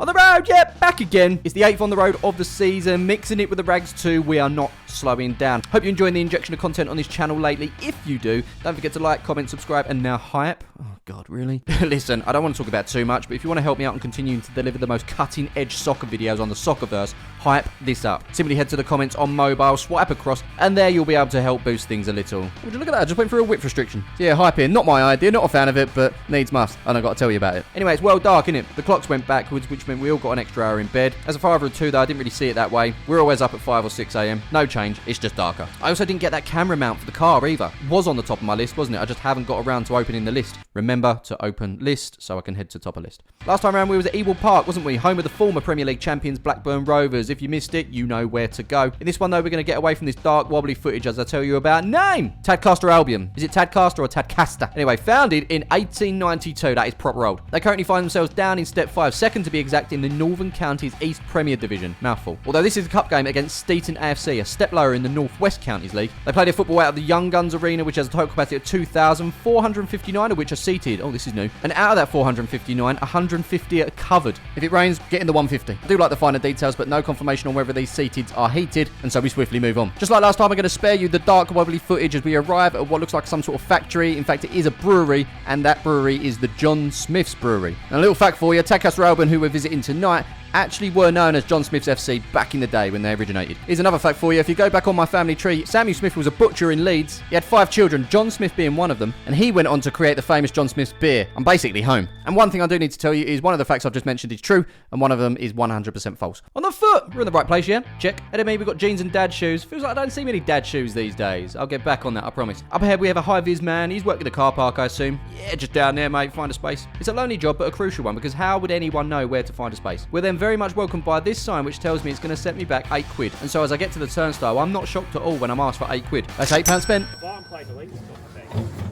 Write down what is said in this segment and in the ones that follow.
On the road, yeah, back again. It's the 8th on the road of the season, mixing it with the Rags 2. We are not slowing down. Hope you're enjoying the injection of content on this channel lately. If you do, don't forget to like, comment, subscribe, and now hype. Oh, God, really? Listen, I don't want to talk about too much, but if you want to help me out and continue to deliver the most cutting-edge soccer videos on the Soccerverse, hype this up. Simply head to the comments on mobile, swipe across, and there you'll be able to help boost things a little. Would you look at that? I just went through a width restriction. So yeah, hype in. Not my idea, not a fan of it, but needs must, and I've got to tell you about it. Anyway, it's well dark, innit? The clocks went backwards, which meant we all got an extra hour in bed. As a father of two, though, I didn't really see it that way. We're always up at 5 or 6 a.m. No change, it's just darker. I also didn't get that camera mount for the car either. It was on the top of my list, wasn't it? I just haven't got around to opening the list. Remember to open list so I can head to top of list. Last time around we was at Ewell Park, wasn't we? Home of the former Premier League champions Blackburn Rovers. If you missed it, you know where to go. In this one though, we're going to get away from this dark wobbly footage as I tell you about. Name! Tadcaster Albion. Is it Tadcaster or Tadcaster? Anyway, founded in 1892. That is proper old. They currently find themselves down in Step 5, second to be exact, in the Northern Counties East Premier Division. Mouthful. Although this is a cup game against Steaton AFC, a step lower in the North West Counties League. They play their football out of the Young Guns Arena, which has a total capacity of 2,459 of which are seated. Oh, this is new. And out of that 459, 150 are covered. If it rains, get in the 150. I do like the finer details, but no confirmation on whether these seateds are heated, and so we swiftly move on. Just like last time, I'm going to spare you the dark wobbly footage as we arrive at what looks like some sort of factory. In fact, it is a brewery, and that brewery is the John Smith's Brewery. And a little fact for you, Tadcaster Albion, who we're visiting tonight, actually were known as John Smith's FC back in the day when they originated. Here's another fact for you. If you go back on my family tree, Samuel Smith was a butcher in Leeds. He had 5 children, John Smith being one of them, and he went on to create the famous John Smith's beer. I'm basically home. And one thing I do need to tell you is one of the facts I've just mentioned is true, and one of them is 100% false. On the foot! We're in the right place, yeah? Check. Ahead of me, we've got jeans and dad shoes. Feels like I don't see many dad shoes these days. I'll get back on that, I promise. Up ahead, we have a high-vis man. He's working the car park, I assume. Yeah, just down there, mate. Find a space. It's a lonely job, but a crucial one, because how would anyone know where to find a space? We're then very much welcomed by this sign which tells me it's going to set me back £8. And so as I get to the turnstile, I'm not shocked at all when I'm asked for £8. That's £8 spent.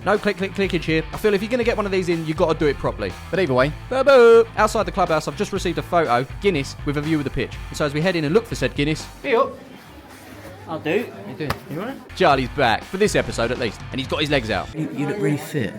No clickage here. I feel if you're going to get one of these in, you've got to do it properly. But either way, boo-boo. Outside the clubhouse, I've just received a photo, Guinness, with a view of the pitch. And so as we head in and look for said Guinness, I'll do. You do. You want it? Charlie's back, for this episode at least, and he's got his legs out. You look really fit.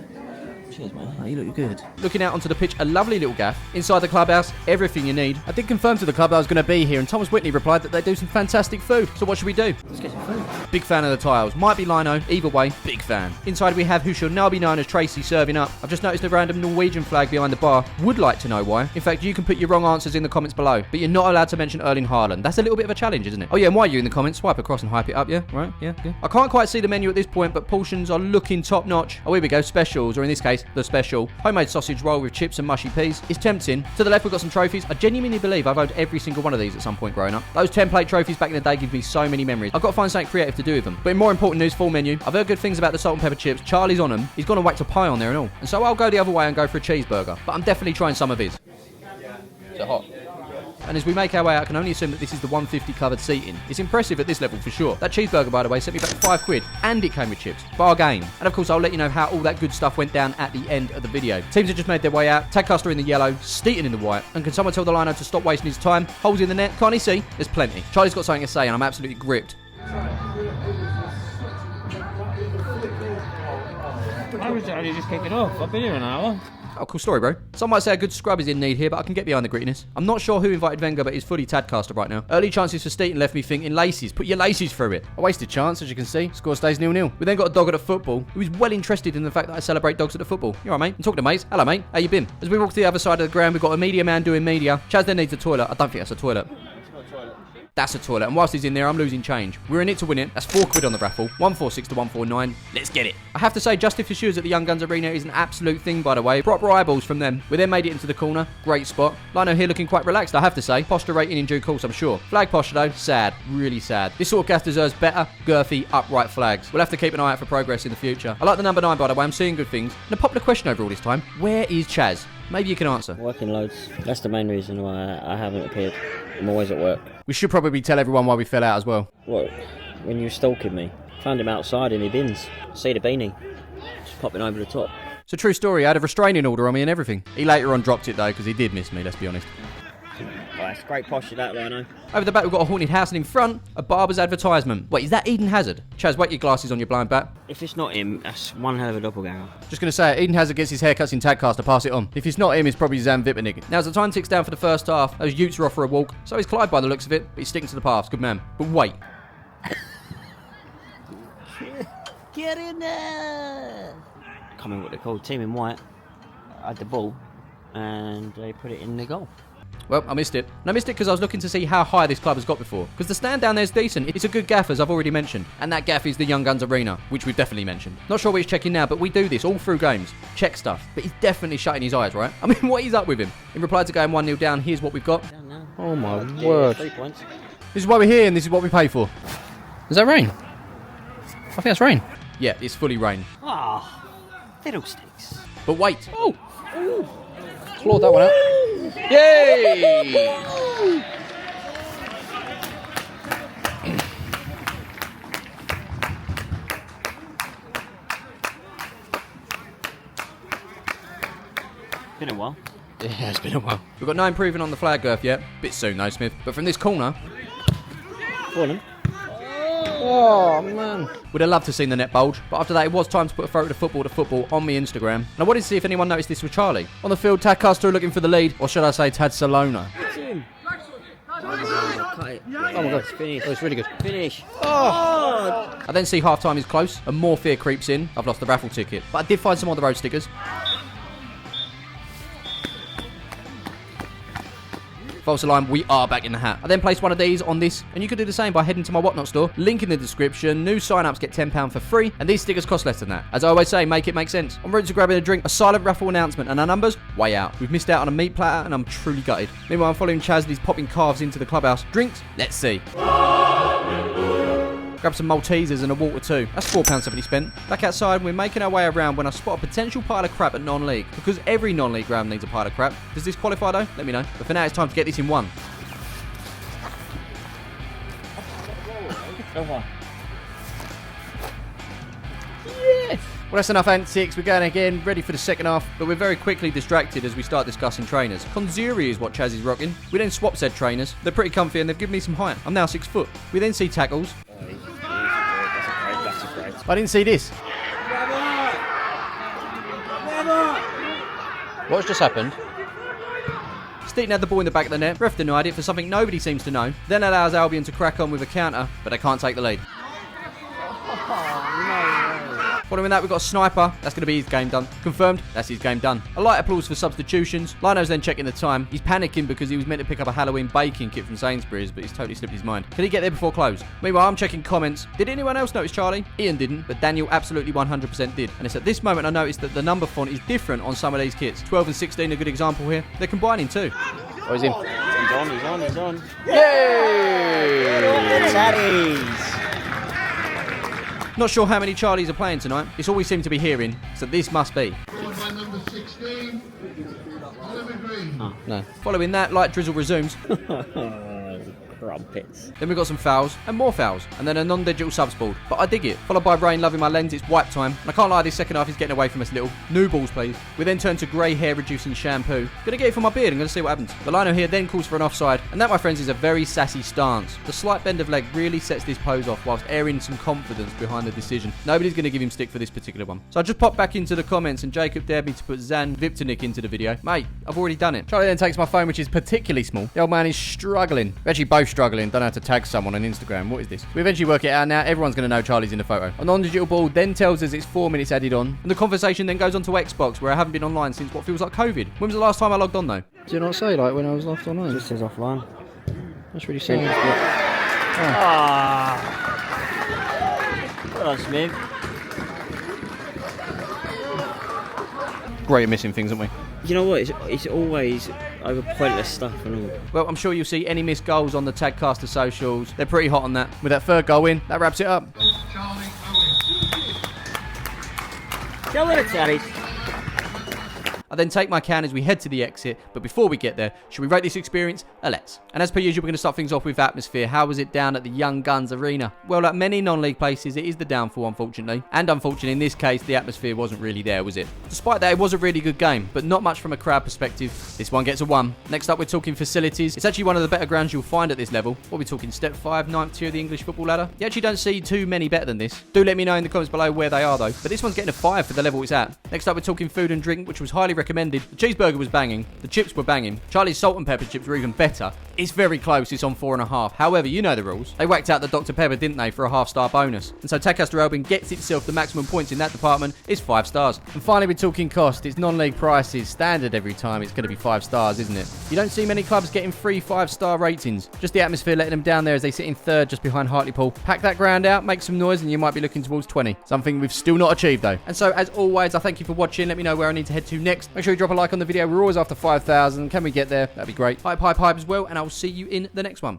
Cheers, mate. Oh, you look good. Looking out onto the pitch, a lovely little gaff. Inside the clubhouse, everything you need. I did confirm to the club I was going to be here, and Thomas Whitney replied that they do some fantastic food. So what should we do? Let's get some food. Big fan of the tiles. Might be lino. Either way, big fan. Inside we have who shall now be known as Tracy serving up. I've just noticed a random Norwegian flag behind the bar. Would like to know why. In fact, you can put your wrong answers in the comments below, but you're not allowed to mention Erling Haaland. That's a little bit of a challenge, isn't it? Oh yeah, and while you're in the comments, swipe across and hype it up, yeah? Right? Yeah? Good. I can't quite see the menu at this point, but portions are looking top notch. Oh, here we go. Specials, or in this case, the special. Homemade sausage roll with chips and mushy peas. It's tempting. To the left, we've got some trophies. I genuinely believe I've owned every single one of these at some point growing up. Those template trophies back in the day give me so many memories. I've got to find something creative to do with them. But in more important news, full menu. I've heard good things about the salt and pepper chips. Charlie's on them. He's gone and whacked a pie on there and all. And so I'll go the other way and go for a cheeseburger. But I'm definitely trying some of his. Is it hot? And as we make our way out, I can only assume that this is the 150 covered seating. It's impressive at this level for sure. That cheeseburger, by the way, sent me back £5, and it came with chips. Bargain. And of course, I'll let you know how all that good stuff went down at the end of the video. Teams have just made their way out. Tadcaster in the yellow, Steaton in the white. And can someone tell the lino to stop wasting his time? Holes in the net. Can't he see? There's plenty. Charlie's got something to say, and I'm absolutely gripped. I was only just kicking off. I've been here an hour. Oh, cool story, bro. Some might say a good scrub is in need here, but I can get behind the grittiness. I'm not sure who invited Wenger, but he's fully Tadcaster right now. Early chances for Steaton left me thinking laces. Put your laces through it. A wasted chance, as you can see. Score stays 0-0. We then got a dog at the football who is well interested in the fact that I celebrate dogs at the football. You alright, mate? I'm talking to mates. Hello, mate. How you been? As we walk to the other side of the ground, we've got a media man doing media. Chaz then needs a toilet. I don't think that's a toilet. That's a toilet, and whilst he's in there, I'm losing change. We're in it to win it. That's £4 on the raffle. 146 to 149. Let's get it. I have to say, Justice for Shoes at the Young Guns Arena is an absolute thing, by the way. Proper eyeballs from them. We then made it into the corner. Great spot. Lino here looking quite relaxed, I have to say. Posture rating in due course, I'm sure. Flag posture, though, sad. Really sad. This sort of gaff deserves better, girthy, upright flags. We'll have to keep an eye out for progress in the future. I like the number 9, by the way. I'm seeing good things. And a popular question over all this time. Where is Chaz? Maybe you can answer. Working loads. That's the main reason why I haven't appeared. I'm always at work. We should probably tell everyone why we fell out as well. What? When you were stalking me? Found him outside in the bins. See the beanie. Just popping over the top. It's a true story. I had a restraining order on me and everything. He later on dropped it though, because he did miss me, let's be honest. Oh, that's great posture, that, Lino. Over the back, we've got a haunted house, and in front, a barber's advertisement. Wait, is that Eden Hazard? Chaz, whack your glasses on your blind bat. If it's not him, that's one hell of a doppelganger. Just going to say it, Eden Hazard gets his haircuts in Tadcaster, pass it on. If it's not him, it's probably Zan Vippernick. Now, as the time ticks down for the first half, those Utes are off for a walk. So is Clyde by the looks of it, but he's sticking to the paths. Good man. But wait. Get in there! I can't remember what they're called. Team in white had the ball, and they put it in the goal. Well, I missed it. And I missed it because I was looking to see how high this club has got before. Because the stand down there is decent. It's a good gaff, as I've already mentioned. And that gaff is the Young Guns Arena, which we've definitely mentioned. Not sure what he's checking now, but we do this all through games. Check stuff. But he's definitely shutting his eyes, right? I mean, what is up with him? In reply to going 1-0 down, here's what we've got. Oh my word. 3 points. This is why we're here, and this is what we pay for. Is that rain? I think that's rain. Yeah, it's fully rain. Ah, fiddlesticks. But wait. Oh! Clawed that one out. Yay! Been a while. Yeah, it's been a while. We've got no improving on the flag girth yet. Bit soon though, Smith. But from this corner... Go on, then. Oh, man. Would have loved to have seen the net bulge, but after that it was time to put a photo to football on my Instagram. And I wanted to see if anyone noticed this with Charlie. On the field, Tadcaster are looking for the lead, or should I say Tad Salona. Cut it. Oh my god, It's finished. oh, it's really good. Finish. Oh! I then see half time is close, and more fear creeps in. I've lost the raffle ticket, but I did find some on the road stickers. False alarm, we are back in the hat. I then placed one of these on this, and you can do the same by heading to my Whatnot store. Link in the description. New sign-ups get £10 for free, and these stickers cost less than that. As I always say, make it make sense. En route to grabbing a drink, a silent raffle announcement, and our numbers, way out. We've missed out on a meat platter, and I'm truly gutted. Meanwhile, I'm following Chaz, and he's popping calves into the clubhouse. Drinks? Let's see. Grab some Maltesers and a water too. That's £4.70 spent. Back outside, we're making our way around when I spot a potential pile of crap at non-league. Because every non-league ground needs a pile of crap. Does this qualify though? Let me know. But for now, it's time to get this in one. Yes! Well, that's enough antics. We're going again, ready for the second half, but we're very quickly distracted as we start discussing trainers. Konzuri is what Chaz is rocking. We then swap said trainers. They're pretty comfy and they've given me some height. I'm now 6 foot. We then see tackles. That's a great. I didn't see this. What's just happened? Steaton had the ball in the back of the net. Ref denied it for something nobody seems to know. Then allows Albion to crack on with a counter, but they can't take the lead. Following that, we've got a sniper. That's going to be his game done. Confirmed, that's his game done. A light applause for substitutions. Lino's then checking the time. He's panicking because he was meant to pick up a Halloween baking kit from Sainsbury's, but he's totally slipped his mind. Can he get there before close? Meanwhile, I'm checking comments. Did anyone else notice Charlie? Ian didn't, but Daniel absolutely 100% did. And it's at this moment I noticed that the number font is different on some of these kits. 12 and 16, a good example here. They're combining too. Oh, he's in. He's on. Yay! Daddies! Not sure how many Charlies are playing tonight. It's all we seem to be hearing, so this must be. By number 16, Oliver Green. No. Following that, light drizzle resumes. Crumpets. Then we've got some fouls, and more fouls, and then a non-digital subs board. But I dig it. Followed by Rain loving my lens, it's wipe time. And I can't lie, this second half is getting away from us little. New balls, please. We then turn to grey hair reducing shampoo. Gonna get it for my beard, I'm gonna see what happens. The lino here then calls for an offside, and that, my friends, is a very sassy stance. The slight bend of leg really sets this pose off whilst airing some confidence behind the decision. Nobody's gonna give him stick for this particular one. So I just popped back into the comments, and Jacob dared me to put Zan Vipternik into the video. Mate, I've already done it. Charlie then takes my phone, which is particularly small. The old man is struggling. We're actually both struggling. Don't know how to tag someone on Instagram. What is this? We eventually work it out now. Everyone's going to know Charlie's in the photo. A non-digital ball then tells us it's 4 minutes added on. And the conversation then goes on to Xbox, where I haven't been online since what feels like COVID. When was the last time I logged on, though? Do you not say, like, when I was last online? Just says offline. That's really sad. Well done, Smiv. Great at missing things, aren't we? You know what? It's always over pointless stuff and all. Well, I'm sure you'll see any missed goals on the Tadcaster socials. They're pretty hot on that. With that third goal in, that wraps it up. Charlie Owen. Go with it, Daddies. I then take my can as we head to the exit, but before we get there, should we rate this experience? Let's. And as per usual, we're going to start things off with atmosphere. How was it down at the Young Guns Arena? Well, like many non-league places, it is the downfall, unfortunately. And unfortunately, in this case, the atmosphere wasn't really there, was it? Despite that, it was a really good game, but not much from a crowd perspective. This one gets a 1. Next up, we're talking facilities. It's actually one of the better grounds you'll find at this level. What are we talking? Step 5, 9th tier of the English football ladder? You actually don't see too many better than this. Do let me know in the comments below where they are, though. But this one's getting a 5 for the level it's at. Next up, we're talking food and drink, which was highly recommended. The cheeseburger was banging. The chips were banging. Charlie's salt and pepper chips were even better. It's very close. It's on 4.5. However, you know the rules. They whacked out the Dr. Pepper, didn't they, for a half-star bonus. And so Tadcaster Albion gets itself the maximum points in that department. It's 5 stars. And finally, we're talking cost. It's non-league prices. Standard every time. It's going to be 5 stars, isn't it? You don't see many clubs getting free 5-star ratings. Just the atmosphere letting them down there as they sit in 3rd just behind Hartlepool. Pack that ground out, make some noise, and you might be looking towards 20. Something we've still not achieved, though. And so, as always, I thank you for watching. Let me know where I need to head to next. Make sure you drop a like on the video. We're always after 5,000. Can we get there? That'd be great. Hype as well, and I'll see you in the next one.